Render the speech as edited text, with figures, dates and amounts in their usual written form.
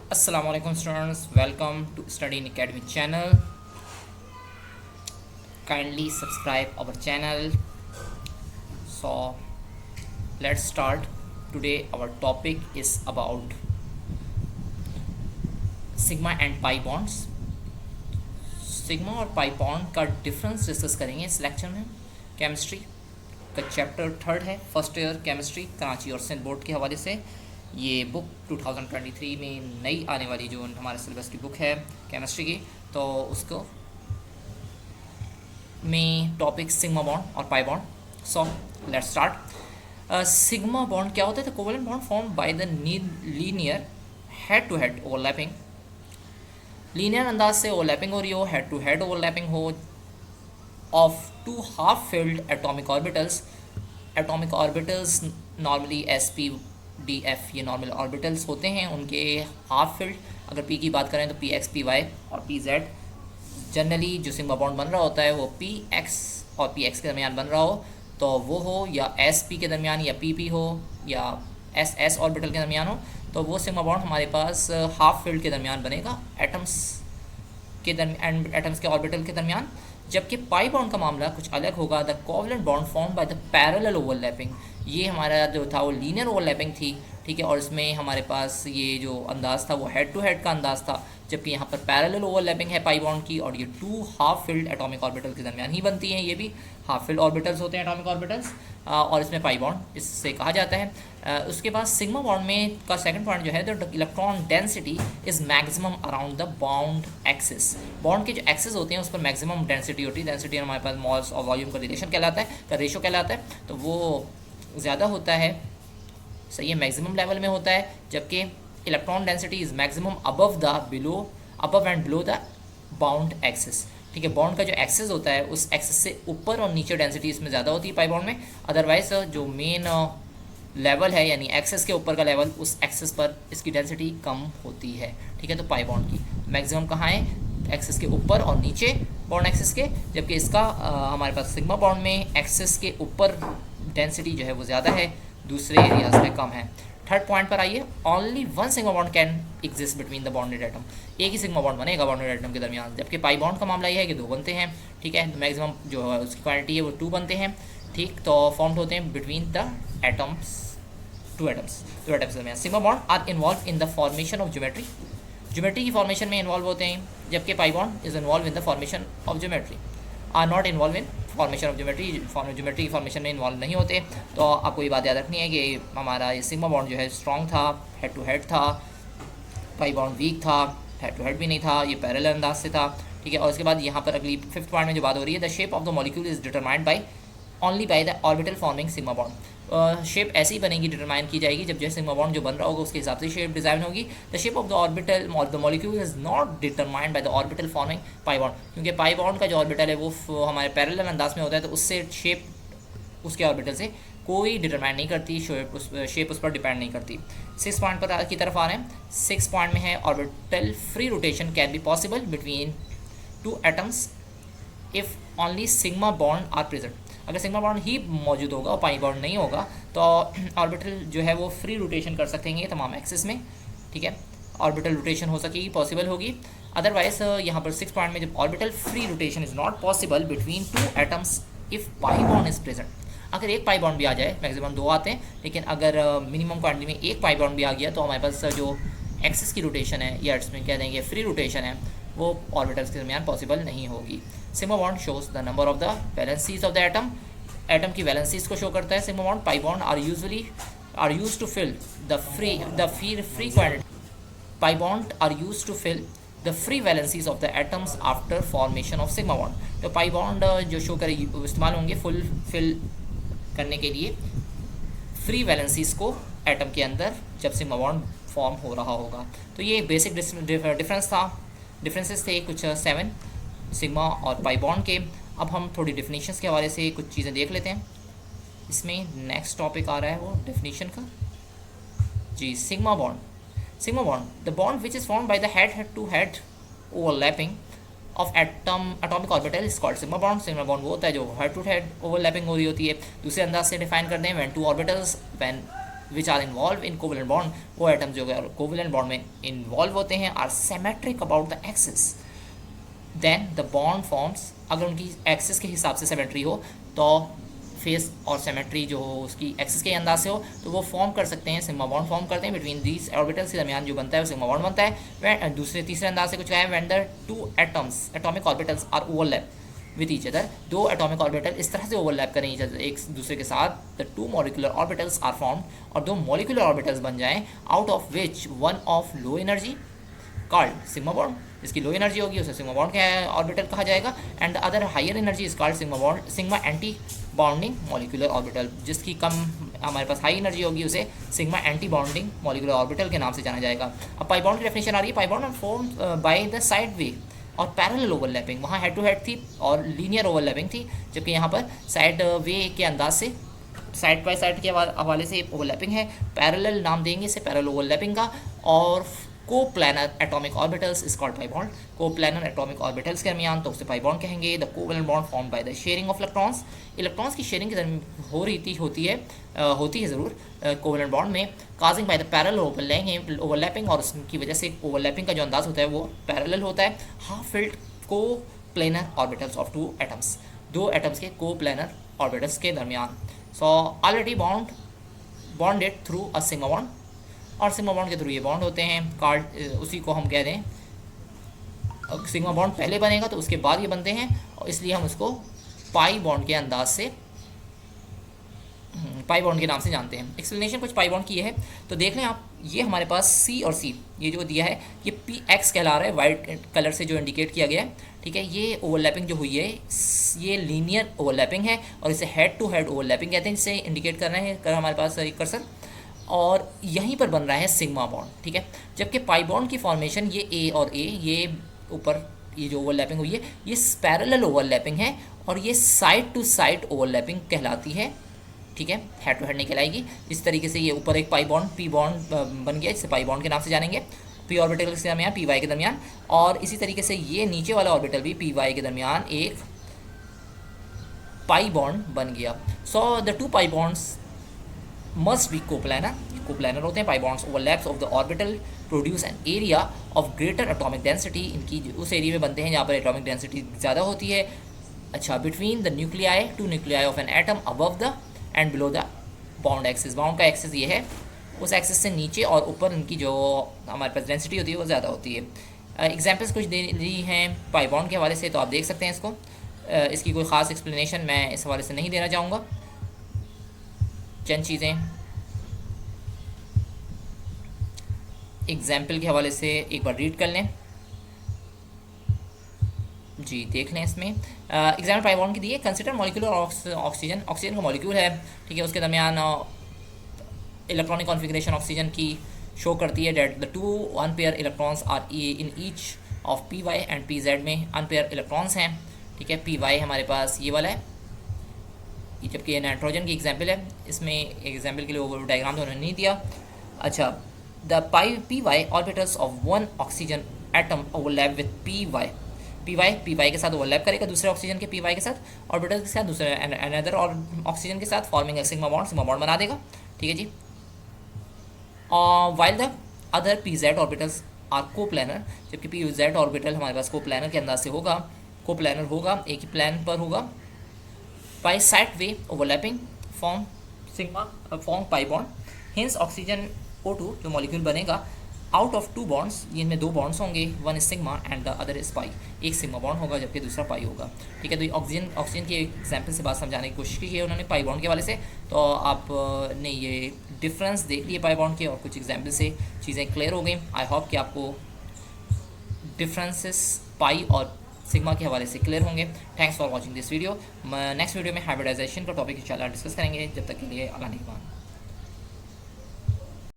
Assalamualaikum students, welcome to Study in Academy channel. Kindly subscribe our channel. So let's start. Today our topic is about sigma and pi bonds. Sigma और pi bond का difference discuss करेंगे इस lecture में। Chemistry का chapter 3 है, first year chemistry Karachi और Sindh board के हवाले से। ये बुक 2023 में नई आने वाली जो हमारे सिलेबस की बुक है केमिस्ट्री की, तो उसको में टॉपिक सिग्मा बॉन्ड और pi bond. So let's start. Sigma bond क्या होता है? The covalent bond form by the linear head to head overlapping. Linear अंदाज से ओवरलैपिंग हो रही हो, हेड टू हेड ओवरलैपिंग हो of two half filled atomic orbitals. Atomic orbitals normally S P D F ये नॉर्मल ऑर्बिटल्स होते हैं, उनके हाफ फिल्ड। अगर पी की बात करें तो पी एक्स पी वाई और पी जेड। जनरली जो सिग्मा बॉन्ड बन रहा होता है वो पी एक्स और पी एक्स के दरमियान बन रहा हो, तो वो हो या एस पी के दरमियान या पी पी हो या एस एस ऑर्बिटल के दरमियान हो, तो वो सिग्मा बॉन्ड हमारे पास हाफ फील्ड के दरमियान बनेगा, एटम्स के दरमियान, एटम्स के ऑर्बिटल के दरमियान। जबकि पाई बॉन्ड का मामला कुछ अलग होगा। The covalent bond form by the parallel overlapping. ये हमारा जो था वो लीनियर ओवरलैपिंग थी, ठीक है, और इसमें हमारे पास ये जो अंदाज़ था वो हेड टू हेड का अंदाज़ था, जबकि यहाँ पर पैरेलल ओवरलैपिंग है पाई बॉन्ड की, और ये two half filled atomic orbital के दरमियान ही बनती हैं। ये भी हाफ फिल्ड ऑर्बिटल्स होते हैं एटॉमिक ऑर्बिटल्स, और इसमें पाई बॉन्ड इससे कहा जाता है। उसके बाद सिग्मा बॉन्ड में का सेकंड पॉइंट जो है, the electron density is maximum around the bond axis. Bond के जो एक्सिस होते हैं उस पर मैक्सिमम डेंसिटी होती है। डेंसिटी हमारे पास मॉल्स और वॉल्यूम का रिलेशन कहलाता है, का रेशो कहलाता है, तो वो ज़्यादा होता है, सही है, मैक्सिमम लेवल में होता है। जबकि electron density is maximum above and below the bound axis, ठीक है। बॉन्ड का जो एक्सिस होता है उस एक्सिस से ऊपर और नीचे डेंसिटी इसमें ज़्यादा होती है पाई बॉन्ड में। अदरवाइज जो मेन लेवल है यानी एक्सिस के ऊपर का लेवल, उस एक्सिस पर इसकी डेंसिटी कम होती है, ठीक है। तो पाई बॉन्ड की मैक्सिमम कहाँ है? एक्सिस के ऊपर और नीचे बॉन्ड एक्सिस के। जबकि इसका हमारे पास सिग्मा बॉन्ड में एक्सिस के ऊपर डेंसिटी जो है वो ज़्यादा है, दूसरे एरियाज में कम है। थर्ड पॉइंट पर आइए, only one sigma bond can exist between the bonded atom. एक ही सिग्मा बॉन्ड बनेगा बॉन्डेड एटम के दरमियान। जबकि पाई बॉन्ड का मामला ये है कि दो बनते हैं, ठीक है। मैक्सिमम जो है उसकी क्वांटिटी है वो 2 बनते हैं, ठीक। तो फॉर्म्ड होते हैं between the atoms, two atoms के दरमियान। Sigma bond are involve in the formation of geometry की फॉर्मेशन में इन्वॉल्व होते हैं। जबकि pi bond is involve in the formation of geometry, are not involve in formation of geometry की formation में involve नहीं होते। तो आपको ये बात याद रखनी है कि हमारा ये सिग्मा बॉन्ड जो है स्ट्रॉन्ग था, हेड टू हेड था, पाई बॉन्ड वीक था, हेड टू हेड भी नहीं था, ये पैरेलल अंदाज से था, ठीक है। और उसके बाद यहाँ पर अगली फिफ्थ पॉइंट में जो बात हो रही है, the shape of the molecule is determined by only by the orbital forming sigma bond. Shape ऐसी ही बनेगी, डिटरमाइन की जाएगी जब जो सिग्मा बॉन्ड जो बन रहा होगा उसके हिसाब से शेप डिज़ाइन होगी। The shape of the orbital the molecule is not determined by the orbital forming pi bond, क्योंकि पाई बॉन्ड का जो ऑर्बिटल है वो हमारे पैरेलल अंदाज में होता है, तो उससे शेप उसके ऑर्बिटल से कोई डिटरमाइन नहीं करती, शेप उस पर डिपेंड नहीं करती। 6 पॉइंट पर की तरफ आ रहे हैं। 6 पॉइंट में है, orbital free rotation can be possible between 2 atoms if only sigma bond are present. अगर सिग्मा बॉन्ड ही मौजूद होगा और पाई बॉन्ड नहीं होगा तो ऑर्बिटल जो है वो फ्री रोटेशन कर सकेंगे तमाम एक्सिस में, ठीक है। ऑर्बिटल रोटेशन हो सकेगी, पॉसिबल होगी। अदरवाइज यहाँ पर 6 पॉइंट में जब orbital free rotation is not possible between 2 atoms if pi bond is present. अगर एक पाई बॉन्ड भी आ जाए, मैक्सिमम 2 आते हैं, लेकिन अगर मिनिमम क्वांटिटी में एक पाई बॉन्ड भी आ गया तो हमारे पास जो एक्सिस की रोटेशन है या इसमें कह देंगे फ्री रोटेशन है, वो ऑर्बिटल्स के दरमियान पॉसिबल नहीं होगी। Sigma bond shows the number of the valencies of the atom की वैलेंसीज को शो करता है sigma bond. Pi bond are used to fill the free quantity. Pi bond are used to fill the free valencies of the atoms after formation of sigma bond. तो pi bond जो show करे इस्तेमाल होंगे full fill करने के लिए free valencies को atom के अंदर जब सिग्मा बॉन्ड फॉर्म हो रहा होगा। तो ये बेसिक डिफरेंसेस थे कुछ 7 सिग्मा और पाई बॉन्ड के। अब हम थोड़ी डेफिनेशंस के हवाले से कुछ चीज़ें देख लेते हैं। इसमें नेक्स्ट टॉपिक आ रहा है वो डेफिनेशन का जी। Sigma bond the bond which is form by the head to head overlapping of atomic orbital is called sigma bond. Sigma bond वो होता है जो हेड टू हेड ओवरलैपिंग हो रही होती है। दूसरे अंदाज से डिफाइन करते हैं, when two orbitals when which are involve in covalent bond, वो एटम्स जो कोवेलेंट बॉन्ड में इन्वॉल्व होते हैं, are symmetric about the axis, then the bond forms, अगर उनकी एक्सिस के हिसाब से सिमेट्री हो तो फेस और सिमेट्री जो हो उसकी एक्सिस के अंदाज से हो तो वो फॉर्म कर सकते हैं, सिग्मा बॉन्ड फॉर्म करते हैं बिटवीन दीज ऑर्बिटल्स के दरमियान जो बनता है वो सिग्मा बॉन्ड बनता है। दूसरे तीसरे अंदाज से कुछ कहा है when the two atoms atomic orbitals are overlap with each other, दो एटॉमिक ऑर्बिटल इस तरह से ओवरलैप करें एक दूसरे के साथ, the two molecular orbitals are formed, और दो मॉलिकुलर ऑर्बिटल्स बन जाएं, out of which one of low energy called sigma bond, जिसकी लो एनर्जी होगी उसे सिग्मा बॉन्ड का ऑर्बिटल कहा जाएगा, and the other higher energy is called sigma bond, sigma anti bonding molecular orbital, जिसकी कम हमारे पास हाई एनर्जी होगी उसे sigma anti bonding molecular orbital के नाम से जाना जाएगा। अब पाई बॉन्ड की डेफिनेशन आ रही है, pi bond form by the side way और पैरेलल ओवरलैपिंग, वहाँ हेड टू हेड थी और लीनियर ओवरलैपिंग थी, जबकि यहाँ पर साइड वे के अंदाज से साइड बाय साइड के हवाले से ओवरलैपिंग है, पैरेलल नाम देंगे इसे पैरेलल ओवरलैपिंग का, और coplanar atomic orbitals is called pi bond, coplanar atomic orbitals के दरमियान तो उसे पाई बॉन्ड कहेंगे। The covalent bond form by the sharing of electrons, electrons की शेयरिंग होती है ज़रूर कोवेलेंट बॉन्ड में, causing by the parallel overlapping, और उसकी वजह से ओवरलैपिंग का जो अंदाज होता है वो पैरेलल होता है, हाफ फिल्ड को planar orbitals of two atoms, दो एटम्स के को प्लेनर ऑर्बिटल्स के दरमियान। So already bonded through a sigma bond, और सिग्मा बॉन्ड के थ्रू ये बॉन्ड होते हैं, कार्ड उसी को हम कह रहे हैं, सिग्मा बॉन्ड पहले बनेगा तो उसके बाद ये बनते हैं, और इसलिए हम उसको पाई बॉन्ड के अंदाज से पाई बॉन्ड के नाम से जानते हैं। एक्सप्लेनेशन कुछ पाई बॉन्ड की है तो देख लें आप, ये हमारे पास सी और सी ये जो दिया है ये पी एक्स कहला रहा है, वाइट कलर से जो इंडिकेट किया गया है, ठीक है। ये ओवरलैपिंग जो हुई है ये लीनियर ओवरलैपिंग है, और इसे हेड टू हेड ओवरलैपिंग कहते हैं, जिसे इंडिकेट कर रहे हैं कर हमारे पास कर्सर, और यहीं पर बन रहा है सिग्मा बॉन्ड, ठीक है। जबकि पाई बॉन्ड की फॉर्मेशन ये ए और ए, ये ऊपर ये जो ओवरलैपिंग हुई है ये पैरेलल ओवरलैपिंग है, और ये साइड टू साइड ओवरलैपिंग कहलाती है, ठीक है, हेड टू हेड नहीं कहलाएगी। इस तरीके से ये ऊपर एक पाई बॉन्ड पी बॉन्ड बन गया, जिसे पाई बॉन्ड के नाम से जानेंगे, पी ऑर्बिटल के दरमियान पी वाई के दरमियान, और इसी तरीके से ये नीचे वाला ऑर्बिटल भी पी वाई के दरमियान एक पाई बॉन्ड बन गया। So the two pi bonds must be coplanar होते हैं। Pi bonds overlaps of the orbital produce an area of greater atomic density, इनकी उस एरिया में बनते हैं जहाँ पर एटॉमिक डेंसिटी ज़्यादा होती है। अच्छा, between the nuclei two nuclei of an atom above the end below the bound axis, bound का एक्सिस ये है, उस एक्सिस से नीचे और ऊपर इनकी जो हमारे पास डेंसिटी होती है वो ज़्यादा होती है। एग्जाम्पल्स कुछ दे दी हैं पाई बॉन्ड के हवाले से, तो आप देख सकते हैं इसको, इसकी कोई ख़ास एक्सप्लेनेशन मैं इस हवाले से नहीं देना चाहूँगा। चंद चीज़ें एग्जाम्पल के हवाले से एक बार रीड कर लें, जी देख लें। इसमें एग्जाम्पल पाई बॉन्ड की दी है, कंसिडर मॉलिक्यूलर ऑक्सीजन, ऑक्सीजन का मॉलिक्यूल है, ठीक है, उसके दरमियान इलेक्ट्रॉनिक कॉन्फ़िगरेशन ऑक्सीजन की शो करती है that the two unpaired electrons are in each of P Y and P Z में अनपेयर इलेक्ट्रॉन्स हैं, ठीक है। पी वाई हमारे पास ये वाला है, जबकि ये नाइट्रोजन की एग्जाम्पल है, इसमें एग्जाम्पल के लिए वो डायग्राम तो उन्होंने नहीं दिया। अच्छा, the P Y orbitals of one oxygen atom overlap with P Y के साथ ओवरलैप करेगा दूसरे ऑक्सीजन के पी वाई के साथ ऑर्बिटल के साथ, दूसरे अनदर और ऑक्सीजन के साथ, फॉर्मिंग सिग्मा बॉन्ड बना देगा, ठीक है जी। While the other P Z orbitals are coplanar, जबकि पी जेड ऑर्बिटल हमारे पास कोप्लानर के अंदाज से होगा, कोप्लानर होगा, एक ही प्लान पर होगा। By side way overlapping form pi bond, hints oxygen O2 जो मॉलिक्यूल बनेगा आउट ऑफ टू बॉन्ड्स, इनमें दो बॉन्ड्स होंगे, one is sigma and the other is pi, एक सिग्मा बॉन्ड होगा जबकि दूसरा पाई होगा, ठीक है। तो ऑक्सीजन की एग्जाम्पल से बात समझाने की कोशिश की है उन्होंने पाई बॉन्ड के वाले से, तो आपने ये डिफरेंस देख लिए पाई बॉन्ड के, और कुछ एग्जाम्पल से चीज़ें क्लियर हो गई। आई होप कि आपको डिफरेंसेस पाई और सिग्मा के हवाले से क्लियर होंगे। Thanks for watching this video. Next video में हाइब्रिडाइजेशन का टॉपिक इंशाल्लाह डिस्कस करेंगे। जब तक के लिए अल्लाह निगहबान।